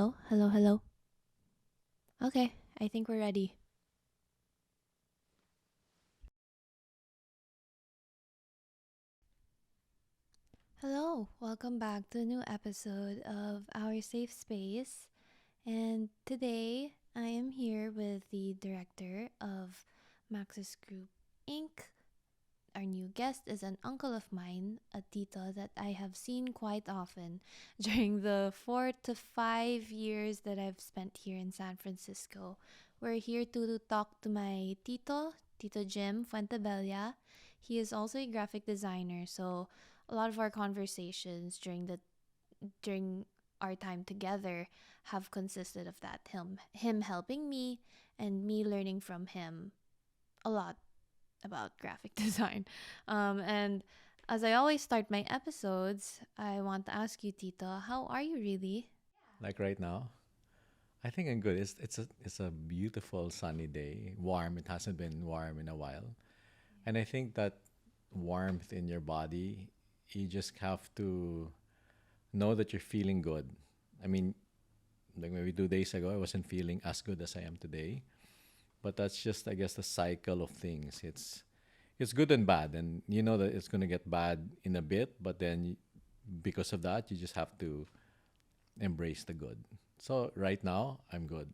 Hello, hello, hello. Okay, I think we're ready. Hello, welcome back to a new episode of Our Safe Space. And today I am here with the director of Maxis Group Inc. Our new guest is an uncle of mine, a tito that I have seen quite often during the 4 to 5 years that I've spent here in San Francisco. We're here to talk to my Tito Jim Fuentebella. He is also a graphic designer, so a lot of our conversations during our time together have consisted of that him helping me and me learning from him a lot about graphic design. And as I always start my episodes, I want to ask you, Tito, how are you really? Like right now, I think I'm good. It's a beautiful sunny day. Warm. It hasn't been warm in a while, and I think that warmth in your body, you just have to know that you're feeling good. I mean, like maybe 2 days ago, I wasn't feeling as good as I am today, but that's just, I guess, the cycle of things. It's good and bad, and you know that it's gonna get bad in a bit, but then because of that, you just have to embrace the good. So right now, I'm good.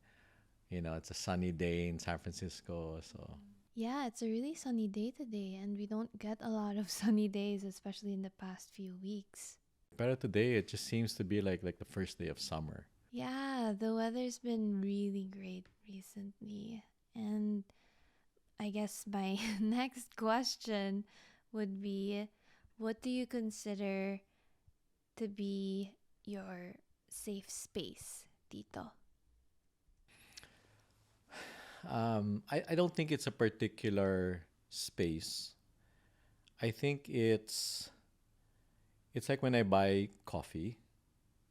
It's a sunny day in San Francisco. So Yeah, it's a really sunny day today, and we don't get a lot of sunny days, especially in the past few weeks. better today. It just seems to be like the first day of summer. Yeah, the weather's been really great recently. And I guess my next question would be, what do you consider to be your safe space, Tito? I don't think it's a particular space. I think it's like when I buy coffee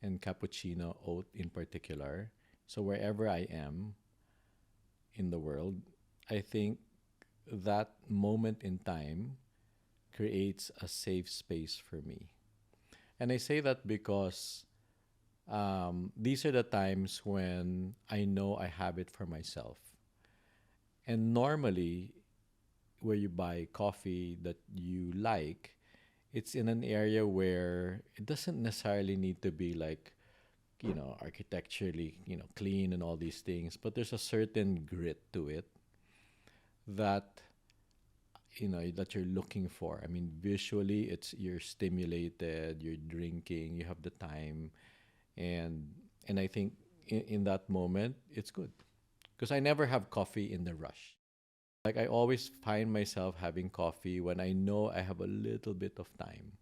and cappuccino oat in particular. So wherever I am in the world, I think that moment in time creates a safe space for me. And I say that because these are the times when I know I have it for myself. And normally, where you buy coffee that you like, it's in an area where it doesn't necessarily need to be like, architecturally, clean and all these things, but there's a certain grit to it that, that you're looking for. I mean, visually, you're stimulated, you're drinking, you have the time, and I think in that moment it's good because I never have coffee in the rush. Like I always find myself having coffee when I know I have a little bit of time.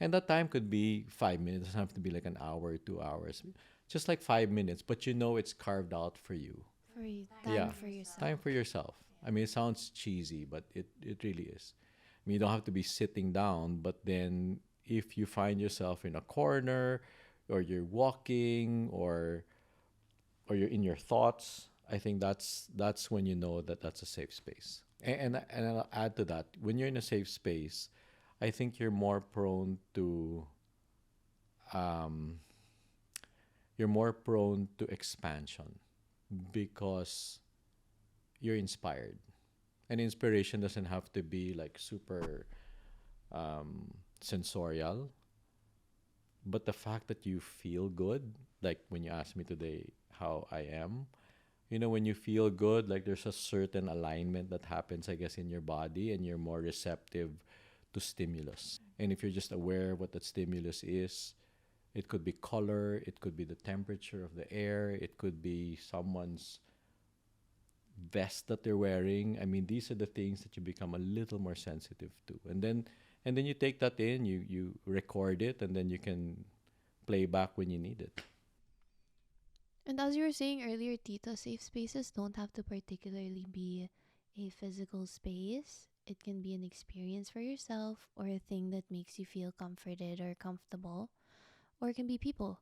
And that time could be 5 minutes. It doesn't have to be like an hour, 2 hours. Just like 5 minutes, but you know it's carved out for you. For you, time Yeah. for Time yourself. for yourself. I mean, it sounds cheesy, but it really is. I mean, you don't have to be sitting down, but then if you find yourself in a corner or you're walking or you're in your thoughts, I think that's when you know that that's a safe space. And I'll add to that, when you're in a safe space, I think um, you're more prone to expansion because you're inspired. And inspiration doesn't have to be like super sensorial, but the fact that you feel good, like when you asked me today how I am, when you feel good, like there's a certain alignment that happens, I guess, in your body, and you're more receptive to stimulus. And if you're just aware of what that stimulus is, it could be color, it could be the temperature of the air, it could be someone's vest that they're wearing. I mean, these are the things that you become a little more sensitive to. And then you take that in, you record it, and then you can play back when you need it. And as you were saying earlier, Tito, safe spaces don't have to particularly be a physical space. It can be an experience for yourself or a thing that makes you feel comforted or comfortable, or it can be people.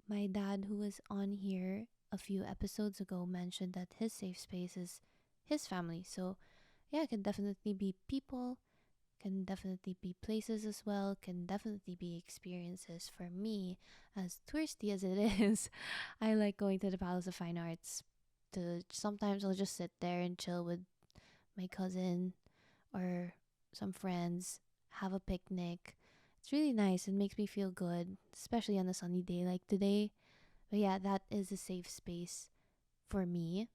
My dad, who was on here a few episodes ago, mentioned that his safe space is his family. So, yeah, it can definitely be people, can definitely be places as well, can definitely be experiences. For me, as touristy as it is, I like going to the Palace of Fine Arts. To sometimes I'll just sit there and chill with my cousin or some friends, have a picnic. It's really nice and makes me feel good, especially on a sunny day like today. But yeah, that is a safe space for me.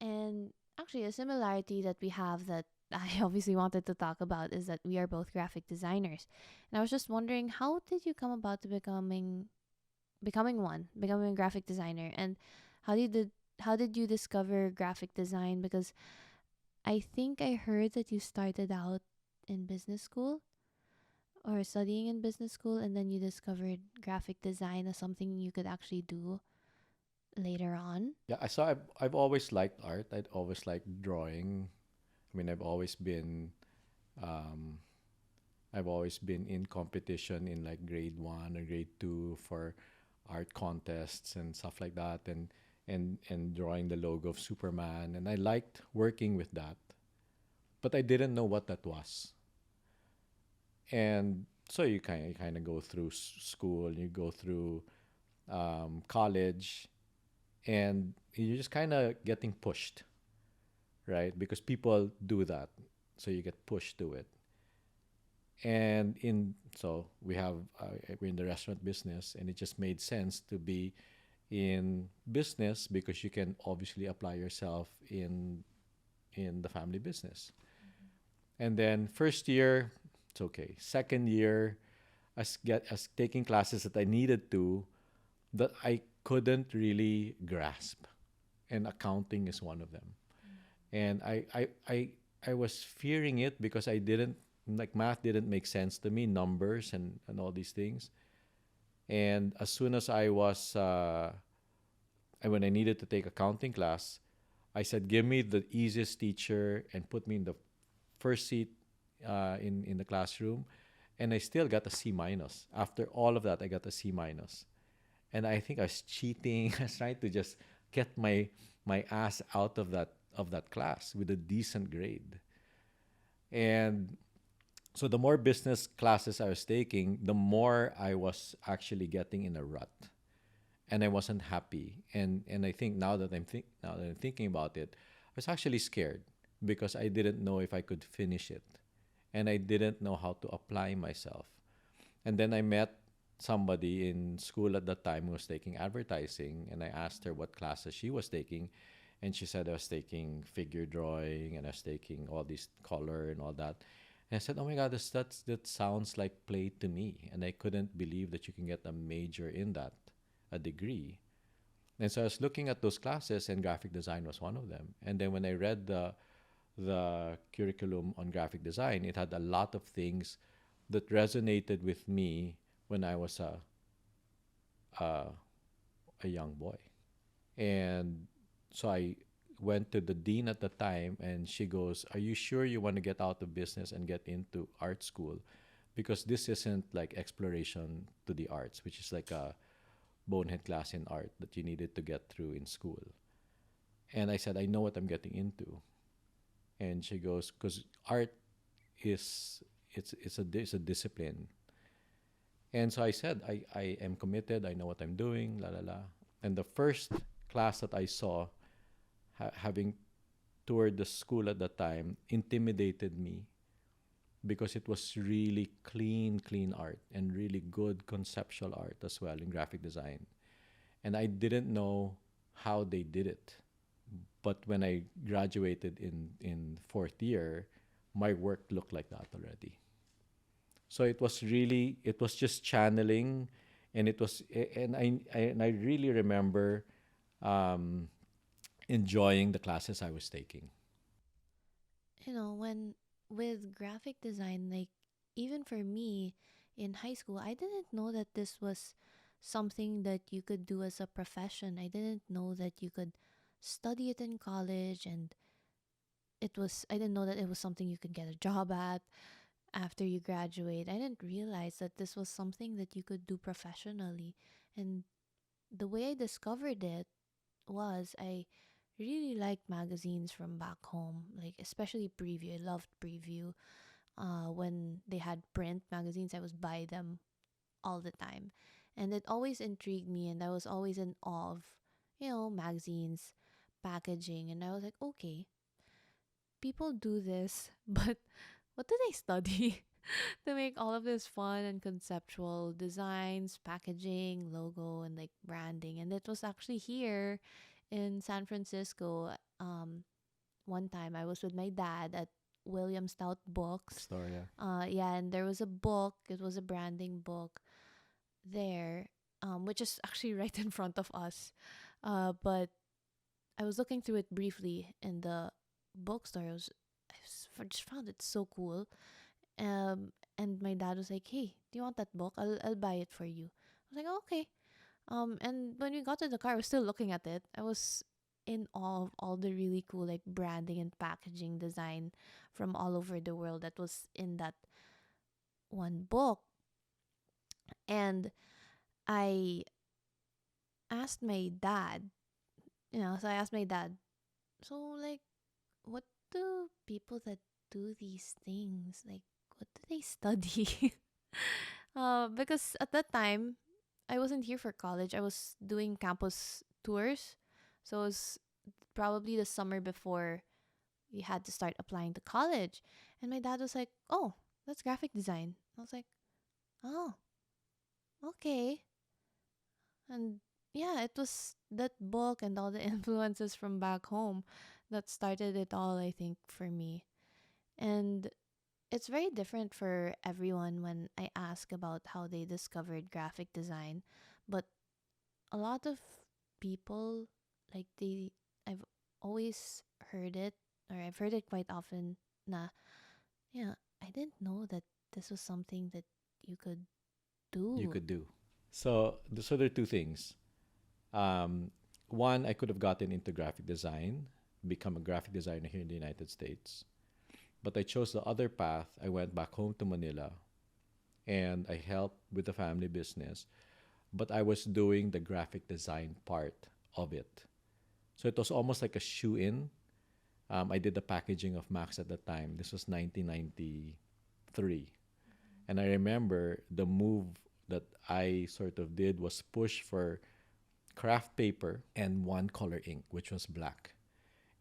And actually, a similarity that we have that I obviously wanted to talk about is that we are both graphic designers. And I was just wondering, how did you come about to becoming a graphic designer, and how did you discover graphic design? Because I think I heard that you started out in business school or studying in business school, and then you discovered graphic design as something you could actually do later on. Yeah, I saw. I've always liked art. I'd always liked drawing. I mean, um, I've always been in competition in like grade one or grade two for art contests and stuff like that, and drawing the logo of Superman, and I liked working with that, but I didn't know what that was. And so you kind of go through school, you go through college, and you're just kind of getting pushed, right? Because people do that, so you get pushed to it. And in so we're in the restaurant business, and it just made sense to be in business because you can obviously apply yourself in the family business. And then first year, it's okay. Second year, as taking classes that I needed to, that I couldn't really grasp, and accounting is one of them. And I was fearing it because I didn't like math didn't make sense to me, numbers and all these things. And as soon as and when I needed to take accounting class, I said, "Give me the easiest teacher and put me in the first seat in the classroom." And I still got a C minus. After all of that, I got a C minus. And I think I was cheating. I was trying to just get my ass out of that class with a decent grade. And so the more business classes I was taking, the more I was actually getting in a rut, and I wasn't happy. And I think now that I'm thinking about it, I was actually scared because I didn't know if I could finish it, and I didn't know how to apply myself. And then I met somebody in school at that time who was taking advertising, and I asked her what classes she was taking, and she said I was taking figure drawing and I was taking all this color and all that. And I said, "Oh my God, that sounds like play to me," and I couldn't believe that you can get a major in that, a degree. And so I was looking at those classes, and graphic design was one of them. And then when I read the curriculum on graphic design, it had a lot of things that resonated with me when I was a, a young boy. And so I went to the dean at the time, and she goes, "Are you sure you want to get out of business and get into art school? Because this isn't like exploration to the arts, which is like a bonehead class in art that you needed to get through in school." And I said, "I know what I'm getting into." And she goes, "Because art is it's a discipline." And so I said, I am committed. I know what I'm doing. La la la. And the first class that I saw, having toured the school at the time, intimidated me because it was really clean art and really good conceptual art as well in graphic design. And I didn't know how they did it. But when I graduated in fourth year, my work looked like that already. So it was just channeling, and I really remember um, enjoying the classes I was taking. When with graphic design, like even for me in high school, I didn't know that this was something that you could do as a profession. I didn't know that you could study it in college, and I didn't know that it was something you could get a job at after you graduate. I didn't realize that this was something that you could do professionally. And the way I discovered it was I really liked magazines from back home, like especially Preview. I loved Preview. when they had print magazines, I would buy them all the time. And it always intrigued me, and I was always in awe of, magazines, packaging. And I was like, okay, people do this, but what do they study to make all of this fun and conceptual designs, packaging, logo, and like branding? And it was actually here in San Francisco. One time I was with my dad at William Stout Books. Store, yeah. Yeah, and there was a book. It was a branding book there, which is actually right in front of us. But I was looking through it briefly in the bookstore. I just found it so cool. And my dad was like, "Hey, do you want that book? I'll buy it for you." I was like, oh, "Okay." And when we got to the car, I was still looking at it. I was in awe of all the really cool like branding and packaging design from all over the world that was in that one book. And I asked my dad, so I asked my dad, so like, what do people that do these things, like, what do they study? Because at that time, I wasn't here for college. I was doing campus tours. So it was probably the summer before we had to start applying to college. And my dad was like, oh, that's graphic design. I was like, oh, okay. And yeah, it was that book and all the influences from back home that started it all, I think, for me. And it's very different for everyone when I ask about how they discovered graphic design. But a lot of people, like, I've always heard it, or I've heard it quite often, na, yeah, I didn't know that this was something that you could You do. could do. So there are two things. Um, One, I could have gotten into graphic design, become a graphic designer here in the United States. But I chose the other path. I went back home to Manila and I helped with the family business. But I was doing the graphic design part of it. So it was almost like a shoe in. I did the packaging of Max at the time. This was 1993. And I remember the move that I sort of did was push for craft paper and one color ink, which was black.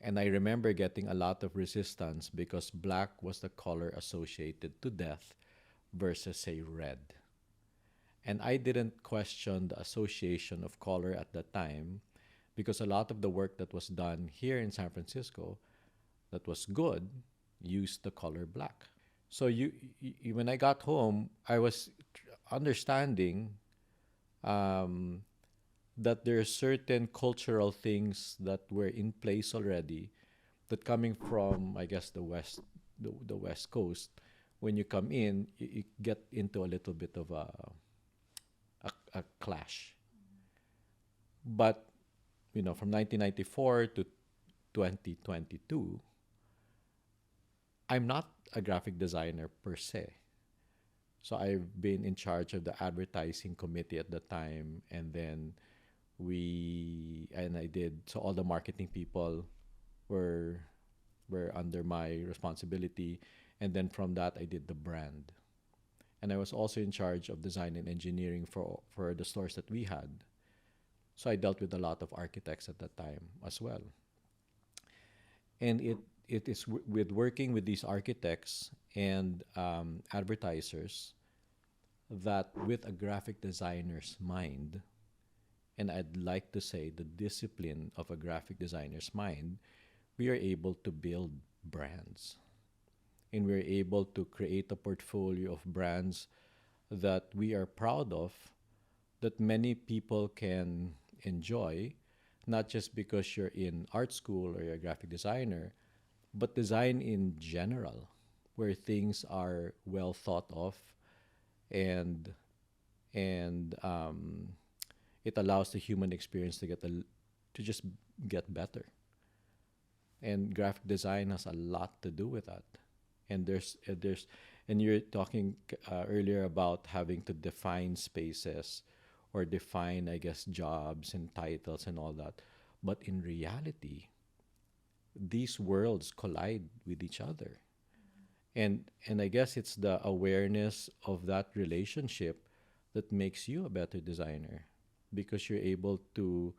And I remember getting a lot of resistance because black was the color associated to death versus, say, red. And I didn't question the association of color at that time because a lot of the work that was done here in San Francisco that was good used the color black. So when I got home, I was understanding um, that there are certain cultural things that were in place already that coming from, I guess, the West Coast, when you come in, you get into a little bit of a clash. But, from 1994 to 2022, I'm not a graphic designer per se. So I've been in charge of the advertising committee at the time, and then I did, so all the marketing people were under my responsibility, and then from that I did the brand, and I was also in charge of design and engineering for the stores that we had. So I dealt with a lot of architects at that time as well, and it is with working with these architects and advertisers that with a graphic designer's mind, and I'd like to say the discipline of a graphic designer's mind, we are able to build brands. And we're able to create a portfolio of brands that we are proud of, that many people can enjoy, not just because you're in art school or you're a graphic designer, but design in general, where things are well thought of, and and it allows the human experience to just get better. And graphic design has a lot to do with that. And and you're talking earlier about having to define spaces or define, I guess, jobs and titles and all that. But in reality, these worlds collide with each other. And I guess it's the awareness of that relationship that makes you a better designer, because you're able to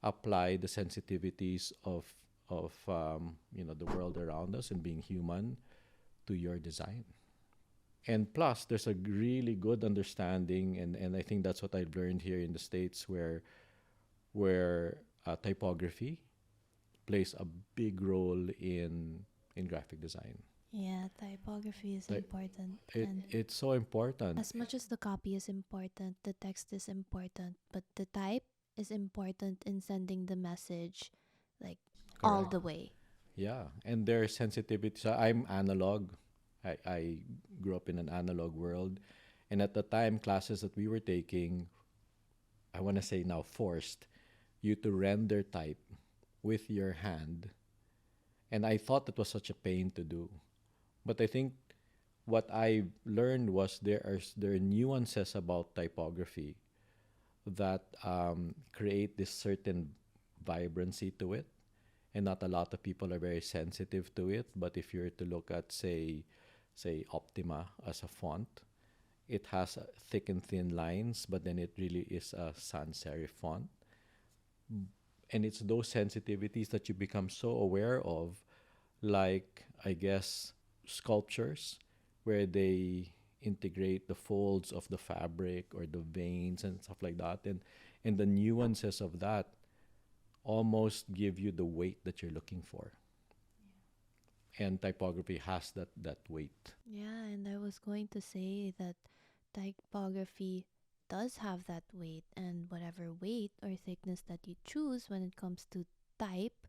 apply the sensitivities of the world around us and being human to your design. And plus, there's a really good understanding, and I think that's what I've learned here in the States, where typography plays a big role in graphic design. Yeah, typography is Ty- important. it And it's so important. as much as the copy is important, the text is important, but the type is important in sending the message like all Correct. the way. Yeah, and their sensitivity. So I'm analog. I grew up in an analog world, and at the time, classes that we were taking, I want to say now forced you to render type with your hand, and I thought that was such a pain to do. But I think what I learned was there are nuances about typography that create this certain vibrancy to it, and not a lot of people are very sensitive to it. But if you're to look at, say Optima as a font, it has thick and thin lines, but then it really is a sans serif font. And it's those sensitivities that you become so aware of, like, I guess, sculptures, where they integrate the folds of the fabric or the veins and stuff like that, and the nuances of that almost give you the weight that you're looking for. And typography has that weight. Yeah, and I was going to say that typography does have that weight, and whatever weight or thickness that you choose when it comes to type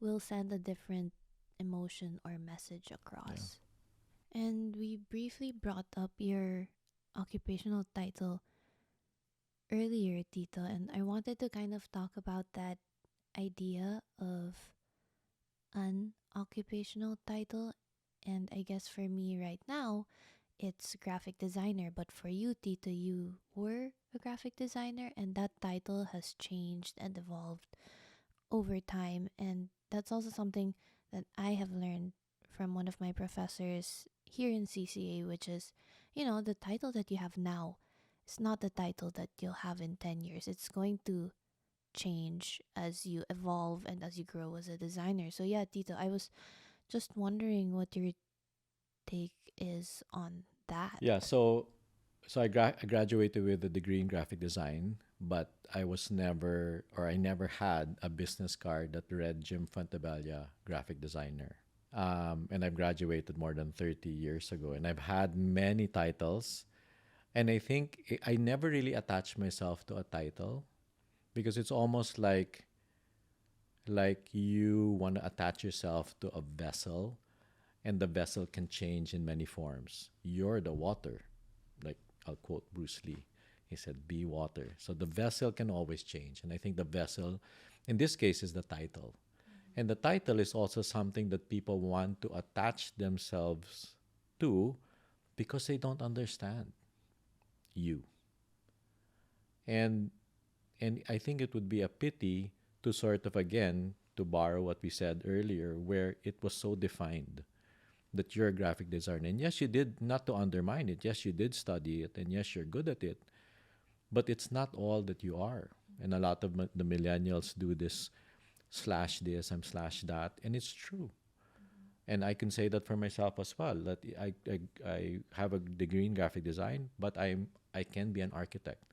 will send a different emotion or message Yeah. across. And we briefly brought up your occupational title earlier, Tito, and I wanted to kind of talk about that idea of an occupational title. And I guess for me right now, it's graphic designer. But for you, Tito, you were a graphic designer, and that title has changed and evolved over time. And that's also something that I have learned from one of my professors here in CCA, which is, the title that you have now is not the title that you'll have in 10 years. It's going to change as you evolve and as you grow as a designer. So, yeah, Tito, I was just wondering what your take is on that. Yeah. So I graduated with a degree in graphic design, but I never had a business card that read Jim Fuentebella, graphic designer. And I've graduated more than 30 years ago, and I've had many titles. And I think I never really attached myself to a title, because it's almost like you want to attach yourself to a vessel, and the vessel can change in many forms. You're the water, like I'll quote Bruce Lee. He said, "Be water." So the vessel can always change, and I think the vessel, in this case, is the title. And the title is also something that people want to attach themselves to, because they don't understand you. And and I think it would be a pity to sort of, again, to borrow what we said earlier, where it was so defined that you're a graphic designer. And yes, you did, not to undermine it. Yes, you did study it, and yes, you're good at it. But it's not all that you are. And a lot of the millennials do this, slash this, I'm slash that, and it's true. And I can say that for myself as well. That I have a degree in graphic design, but I can be an architect.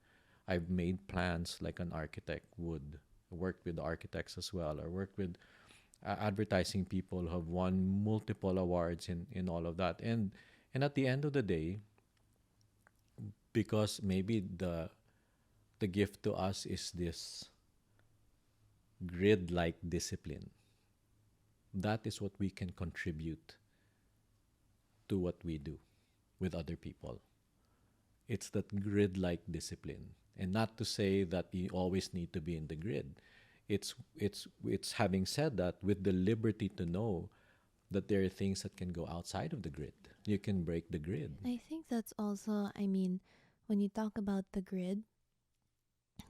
I've made plans like an architect would. Worked with architects as well, or worked with advertising people who have won multiple awards in all of that. And at the end of the day, because maybe the gift to us is this grid like discipline, that is what we can contribute to what we do with other people. It's that grid like discipline. And not to say that you always need to be in the grid. It's having said that, with the liberty to know that there are things that can go outside of the grid. You can break the grid. I think that's also, when you talk about the grid,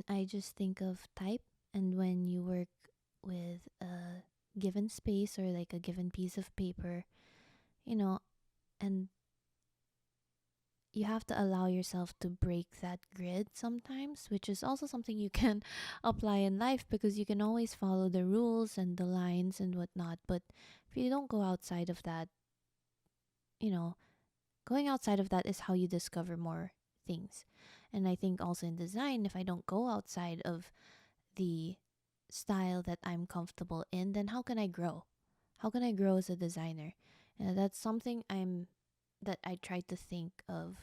I just think of type, and when you work with a given space or like a given piece of paper, you know, and you have to allow yourself to break that grid sometimes, which is also something you can apply in life because you can always follow the rules and the lines and whatnot. But if you don't go outside of that, you know, going outside of that is how you discover more things. And I think also in design, if I don't go outside of the style that I'm comfortable in, then how can I grow? How can I grow as a designer? And that's something that I try to think of,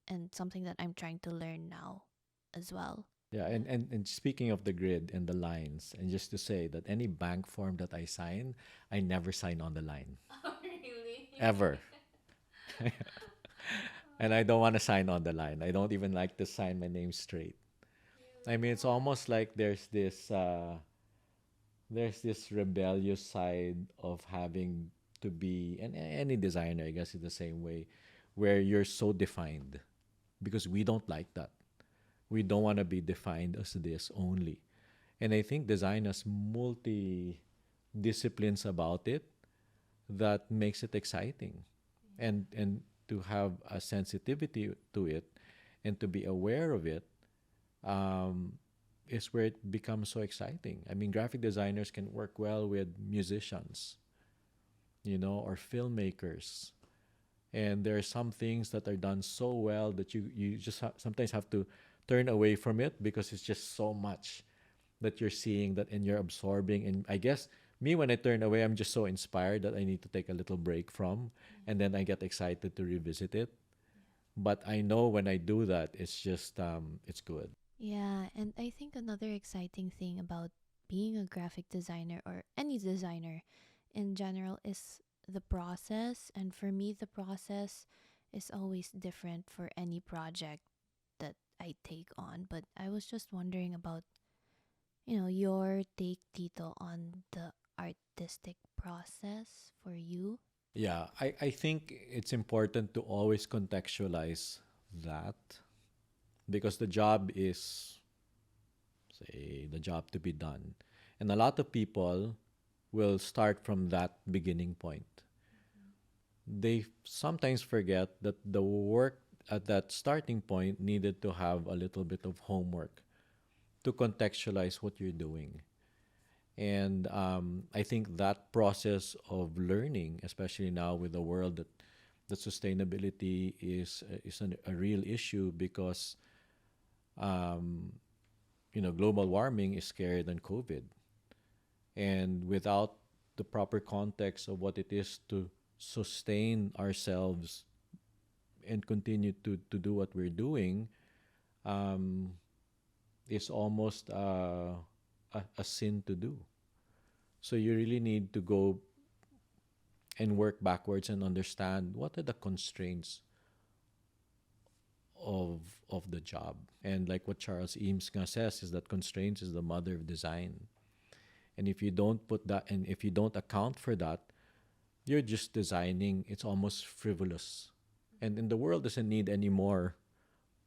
and something that I'm trying to learn now as well. Yeah, Yeah. and speaking of the grid and the lines, and just to say that any bank form that I sign, I never sign on the line. Oh, really? Ever. And I don't want to sign on the line. I don't even like to sign my name straight. I mean, it's almost like there's this rebellious side of having to be, and any designer, I guess, is the same way, where you're so defined, because we don't like that. We don't want to be defined as this only. And I think design has multi disciplines about it that makes it exciting. And to have a sensitivity to it and to be aware of it, um, is where it becomes so exciting. I mean, graphic designers can work well with musicians, or filmmakers. And there are some things that are done so well that you just sometimes have to turn away from it because it's just so much that you're seeing that and you're absorbing. And I guess me, when I turn away, I'm just so inspired that I need to take a little break from, and then I get excited to revisit it. But I know when I do that, it's just it's good. Yeah, and I think another exciting thing about being a graphic designer or any designer in general is the process. And for me, the process is always different for any project that I take on. But I was just wondering about, your take, Tito, on the artistic process for you. Yeah, I think it's important to always contextualize that, because the job is, say, the job to be done. And a lot of people will start from that beginning point. They sometimes forget that the work at that starting point needed to have a little bit of homework to contextualize what you're doing. And I think that process of learning, especially now with the world that sustainability is a real issue, because um, global warming is scarier than COVID. And without the proper context of what it is to sustain ourselves and continue to do what we're doing, um, is almost a sin to do. So you really need to go and work backwards and understand what are the constraints of of the job. And like what Charles Eames nga says, is that constraints is the mother of design. And if you don't put that, and if you don't account for that, you're just designing. It's almost frivolous. And the world doesn't need any more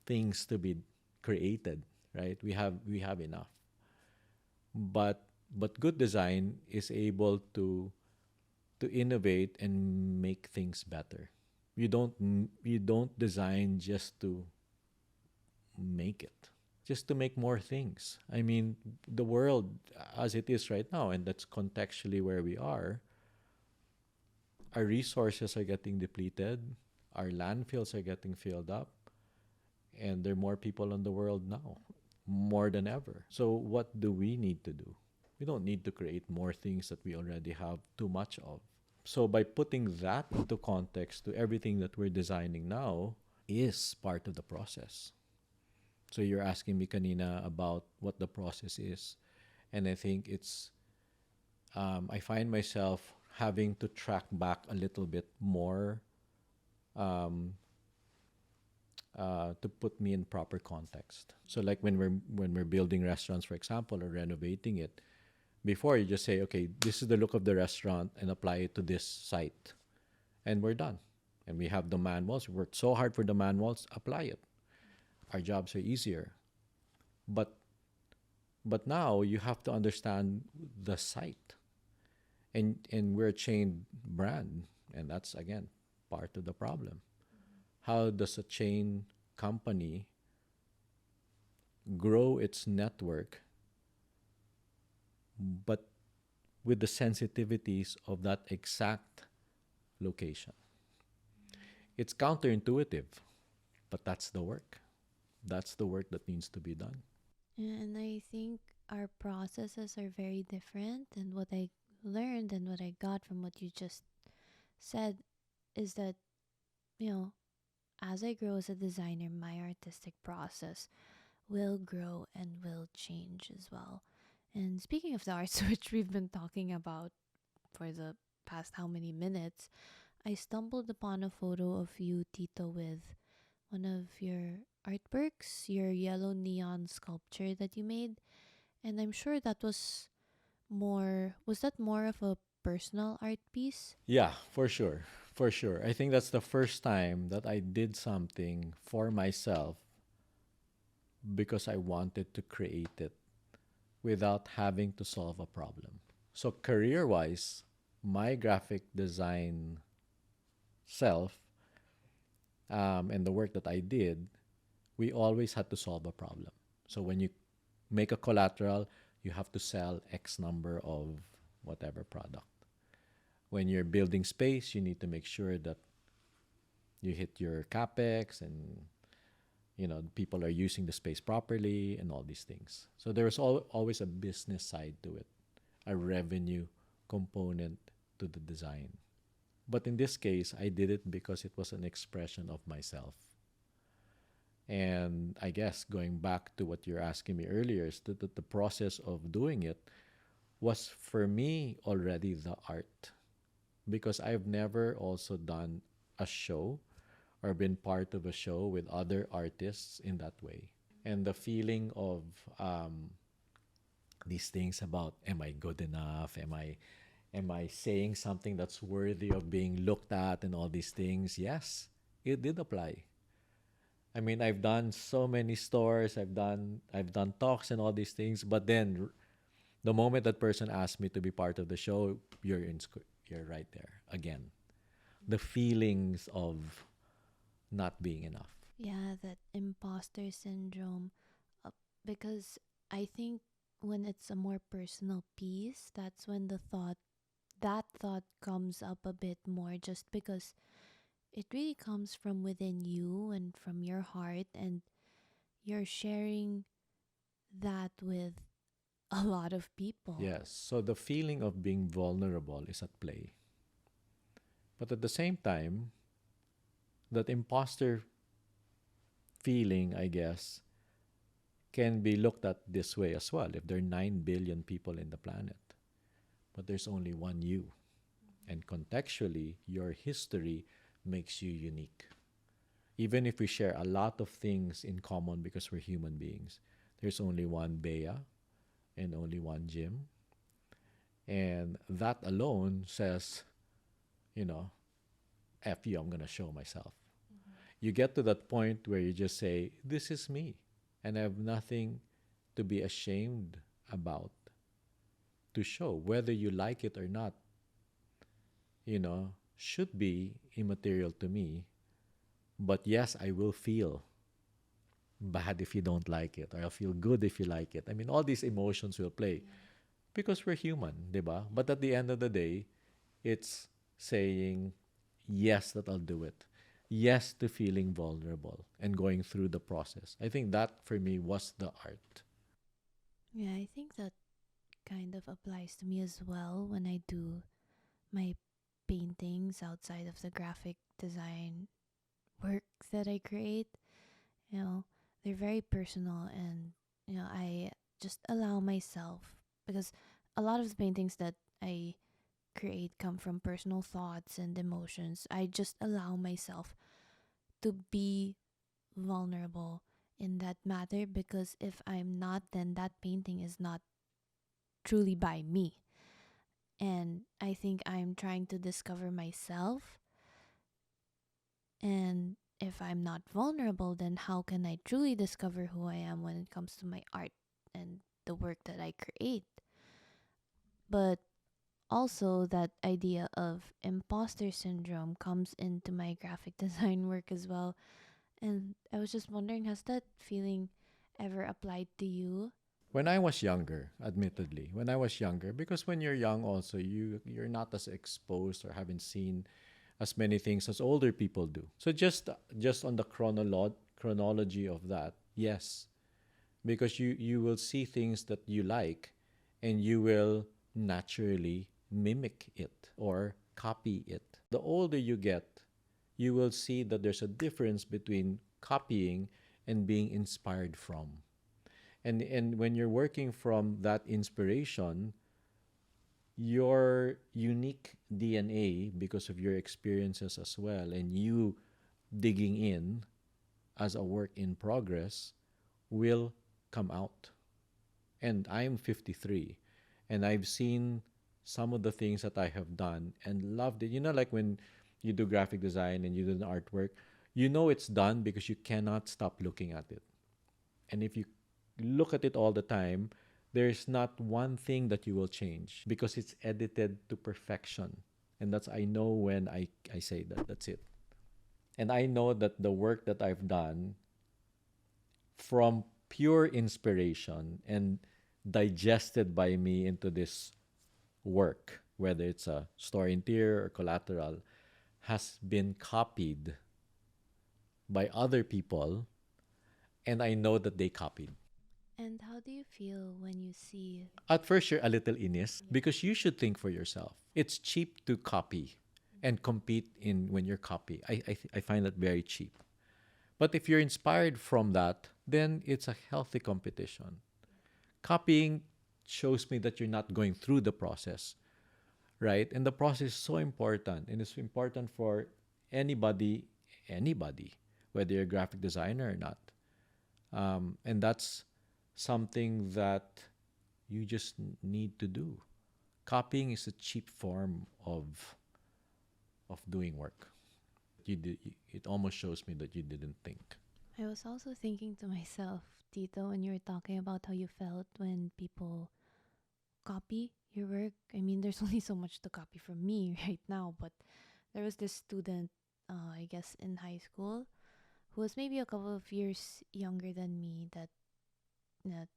things to be created, right? We have enough. But good design is able to innovate and make things better. You don't design just to make it, just to make more things. I mean, the world as it is right now, and that's contextually where we are, our resources are getting depleted, our landfills are getting filled up, and there are more people in the world now, more than ever. So what do we need to do? We don't need to create more things that we already have too much of. So by putting that into context to everything that we're designing now is part of the process. So you're asking me kanina about what the process is. And I think I find myself having to track back a little bit more, um, to put me in proper context. So like when we're building restaurants, for example, or renovating it, before you just say, okay, this is the look of the restaurant and apply it to this site, and we're done. And we have the manuals. We worked so hard for the manuals. Apply it. Our jobs are easier. But but now you have to understand the site, and we're a chained brand, and that's again part of the problem. How does a chain company grow its network, but with the sensitivities of that exact location? It's counterintuitive, but that's the work. That's the work that needs to be done. And I think our processes are very different. And what I learned and what I got from what you just said is that, you know, as I grow as a designer, my artistic process will grow and will change as well. And speaking of the arts, which we've been talking about for the past how many minutes, I stumbled upon a photo of you, Tito, with one of your artworks, your yellow neon sculpture that you made. And I'm sure that was that more of a personal art piece? Yeah, for sure. For sure. I think that's the first time that I did something for myself because I wanted to create it without having to solve a problem. So, career wise, my graphic design self and the work that I did, we always had to solve a problem. So, when you make a collateral, you have to sell X number of whatever product. When you're building space, you need to make sure that you hit your capex and people are using the space properly and all these things. So there was always a business side to it, a revenue component to the design. But in this case, I did it because it was an expression of myself. And I guess going back to what you're asking me earlier, is that the process of doing it was for me already the art, because I've never also done a show or been part of a show with other artists in that way. And the feeling of these things about, am I good enough? Am I saying something that's worthy of being looked at and all these things? Yes, it did apply. I mean, I've done so many stores, I've done talks and all these things, but then the moment that person asked me to be part of the show, you're right there again. The feelings of not being enough. Yeah, that imposter syndrome. Uh, because I think when it's a more personal piece, that's when that thought comes up a bit more, just because it really comes from within you and from your heart, and you're sharing that with a lot of people. Yes. So the feeling of being vulnerable is at play. But at the same time, that imposter feeling, I guess, can be looked at this way as well. If there are 9 billion people in the planet, but there's only one you. And contextually, your history makes you unique. Even if we share a lot of things in common because we're human beings, there's only one Bea and only one Jim. And that alone says, you know, F you, I'm going to show myself. You get to that point where you just say, this is me. And I have nothing to be ashamed about, to show. Whether you like it or not, should be immaterial to me. But yes, I will feel bad if you don't like it, or I'll feel good if you like it. I mean, all these emotions will play because we're human, diba? But at the end of the day, it's saying yes that I'll do it. Yes to feeling vulnerable and going through the process. I think that for me was the art. Yeah, I think that kind of applies to me as well when I do my paintings outside of the graphic design work that I create. You know, they're very personal, and I just allow myself, because a lot of the paintings that I create come from personal thoughts and emotions. I just allow myself to be vulnerable in that matter, because if I'm not, then that painting is not truly by me. And I think I'm trying to discover myself. And if I'm not vulnerable, then how can I truly discover who I am when it comes to my art and the work that I create? But also that idea of imposter syndrome comes into my graphic design work as well. And I was just wondering, has that feeling ever applied to you? When I was younger, admittedly, when I was younger, because when you're young, also you're not as exposed or haven't seen as many things as older people do. So just on the chronology of that, yes, because you will see things that you like, and you will naturally mimic it or copy it. The older you get, you will see that there's a difference between copying and being inspired from. And when you're working from that inspiration, your unique DNA, because of your experiences as well, and you digging in as a work in progress, will come out. And I'm 53, and I've seen some of the things that I have done and loved it. You know, like when you do graphic design and you do the artwork, you know it's done because you cannot stop looking at it. And if you look at it all the time, there's not one thing that you will change because it's edited to perfection. And that's, I know when I say that, that's it. And I know that the work that I've done from pure inspiration and digested by me into this work, whether it's a story interior or collateral, has been copied by other people, and I know that they copied. And how do you feel when you see? At first, you're a little inis because you should think for yourself. It's cheap to copy and compete in when you're copy. I find that very cheap. But if you're inspired from that, then it's a healthy competition. Copying shows me that you're not going through the process, right? And the process is so important, and it's important for anybody, whether you're a graphic designer or not. And that's something that you just need to do. Copying is a cheap form of doing work. It almost shows me that you didn't think. I was also thinking to myself, Tito, when you were talking about how you felt when people copy your work. I mean, there's only so much to copy from me right now, but there was this student, I guess, in high school who was maybe a couple of years younger than me that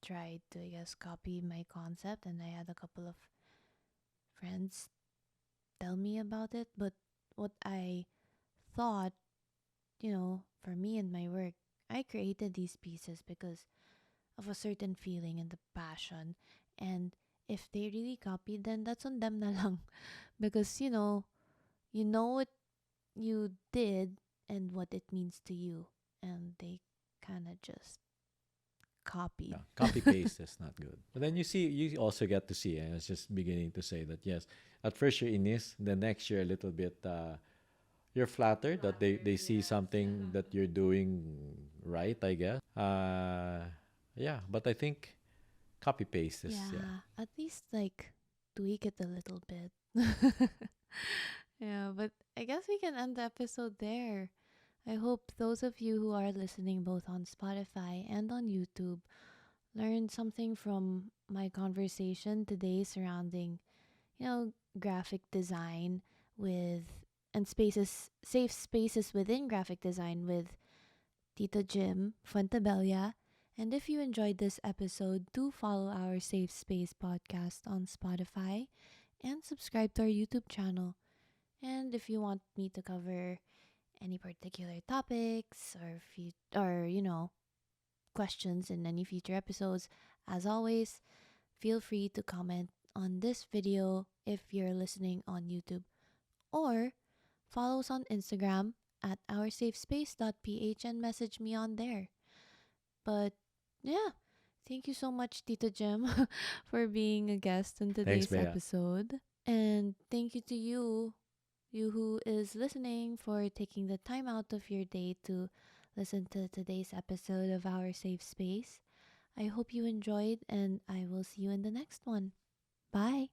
tried to, I guess, copy my concept, and I had a couple of friends tell me about it. But what I thought, for me and my work, I created these pieces because of a certain feeling and the passion. And if they really copied, then that's on them na lang. Because, you know what you did and what it means to you. And they kind of just copied. Yeah, copy paste is not good. But then you also get to see, and I was just beginning to say that yes, at first you're inis, the next you're a little bit, you're flattered that they see something that you're doing right, I guess. Yeah, but I think copy paste is, yeah. Yeah, at least like tweak it a little bit. Yeah, but I guess we can end the episode there. I hope those of you who are listening both on Spotify and on YouTube learned something from my conversation today surrounding, graphic design with and spaces safe spaces within graphic design with Tito Jim Fuentebella. And if you enjoyed this episode, do follow our Safe Space podcast on Spotify and subscribe to our YouTube channel. And if you want me to cover any particular topics or questions in any future episodes, as always, feel free to comment on this video if you're listening on YouTube, or follow us on Instagram at oursafespace.ph and message me on there. But yeah, thank you so much, Tito Jim, for being a guest in Thanks, today's Bea. episode. And thank you to you who is listening, for taking the time out of your day to listen to today's episode of Our Safe Space. I hope you enjoyed, and I will see you in the next one. Bye.